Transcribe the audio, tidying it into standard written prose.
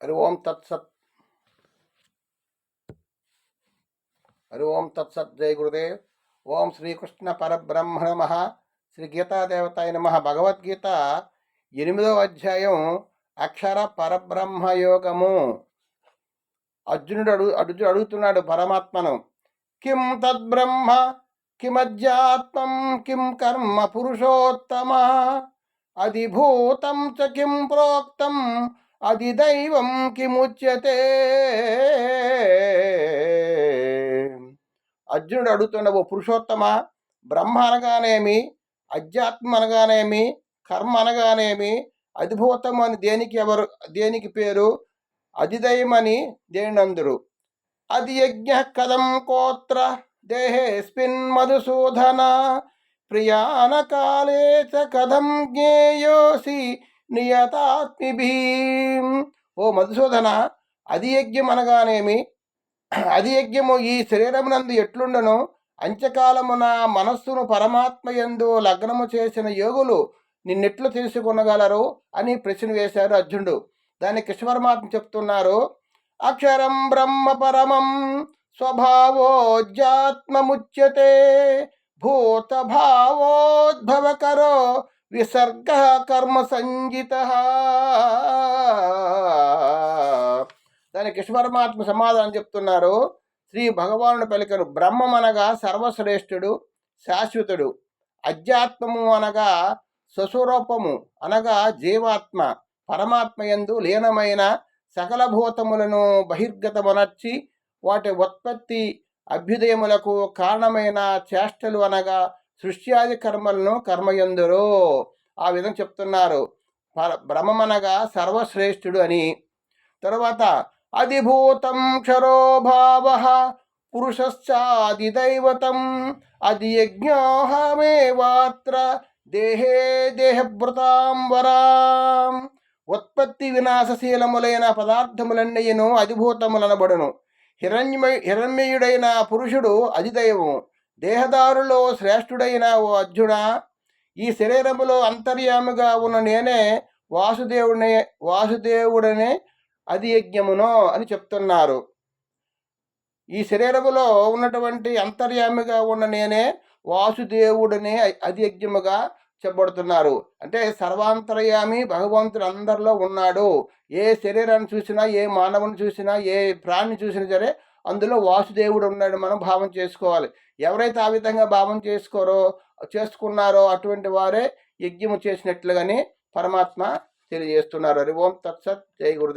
హరి ఓం తత్సత్. హరి ఓం తత్సత్. జై గురుదేవ్. ఓం శ్రీకృష్ణ పరబ్రహ్మ నమః. శ్రీ గీతాదేవతాయ నమః. భగవద్గీత 8వ అధ్యాయం అక్షర పరబ్రహ్మ యోగము. అర్జునుడు అడుగుతున్నాడు పరమాత్మను, కిం తద్బ్రహ్మ కిమధ్యాత్మం కిం కర్మ పురుషోత్తమ అధిభూతం చ కిం ప్రోక్తం అధిదైవం కిముచ్యతే. అర్జునుడు అడుగుతున్న, ఓ పురుషోత్తమ, బ్రహ్మ అనగానేమి, అధ్యాత్మం అనగానేమి, కర్మ అనగానేమి, అధిభూతం అని దేనికి పేరు, అధిదైవమని దేనందురు, అది యజ్ఞ కథం కోత్ర దేహేస్మిన్ మధుసూదన ప్రియాన కాలే చ కథం జ్ఞేయోసి నియతాత్మిభి. ఓ మధుసూదన, అది యజ్ఞం అనగానేమి, అది యజ్ఞము ఈ శరీరమునందు ఎట్లుండను, అంత్యకాలమున మనస్సును పరమాత్మయందు లగ్నము చేసిన యోగులు నిన్నెట్లు తెలుసుకొనగలరు అని ప్రశ్న వేశారు అర్జునుడు. దానికి కృష్ణ పరమాత్మ చెప్తున్నారు, అక్షరం బ్రహ్మ పరమం స్వభావోజ్జాత్మముచ్యతే భూత భావోద్భవకరో విసర్గ కర్మ సంజిత. దానికి కృష్ణ పరమాత్మ సమాధానం చెప్తున్నారు, శ్రీ భగవానుడు పలికను, బ్రహ్మం అనగా సర్వశ్రేష్ఠుడు, శాశ్వతుడు, అధ్యాత్మము అనగా స్వస్వరూపము అనగా జీవాత్మ, పరమాత్మ యందు లీనమైన సకల భూతములను బహిర్గతమునర్చి వాటి ఉత్పత్తి అభ్యుదయములకు కారణమైన చేష్టలు అనగా సృష్ట్యాది కర్మలను కర్మయందురు. ఆ విధంగా చెప్తున్నారు. బ్రహ్మమనగా సర్వశ్రేష్ఠుడు అని. తర్వాత అధిభూతం క్షరోభావ పురుషశ్చాదిదైవతం అది యజ్ఞోహమేవాత్ర దేహే దేహభృతాంబరాం. ఉత్పత్తి వినాశశీలములైన పదార్థములన్నయ్యను అధిభూతములనబడును. హిరణ్మయుడైన పురుషుడు అధిదైవము. దేహదారులో శ్రేష్ఠుడైన ఓ అర్జున, ఈ శరీరములో అంతర్యామిగా ఉన్న నేనే వాసుదేవుడనే అది యజ్ఞమునో అని చెప్తున్నారు. ఈ శరీరములో ఉన్నటువంటి అంతర్యామిగా ఉన్న నేనే వాసుదేవుడనే అది యజ్ఞముగా చెప్పబడుతున్నారు. అంటే సర్వాంతర్యామి భగవంతుడు అందరిలో ఉన్నాడు. ఏ శరీరాన్ని చూసినా, ఏ మానవుని చూసినా, ఏ ప్రాణిని చూసినా సరే అందులో వాసుదేవుడు ఉన్నాడు మనం భావం చేసుకోవాలి. ఎవరైతే ఆ విధంగా భావం చేసుకున్నారో అటువంటి వారే యజ్ఞము చేసినట్లుగానే పరమాత్మ తెలియజేస్తున్నారు. హరి ఓం తత్సత్. జై గురుదేవ్.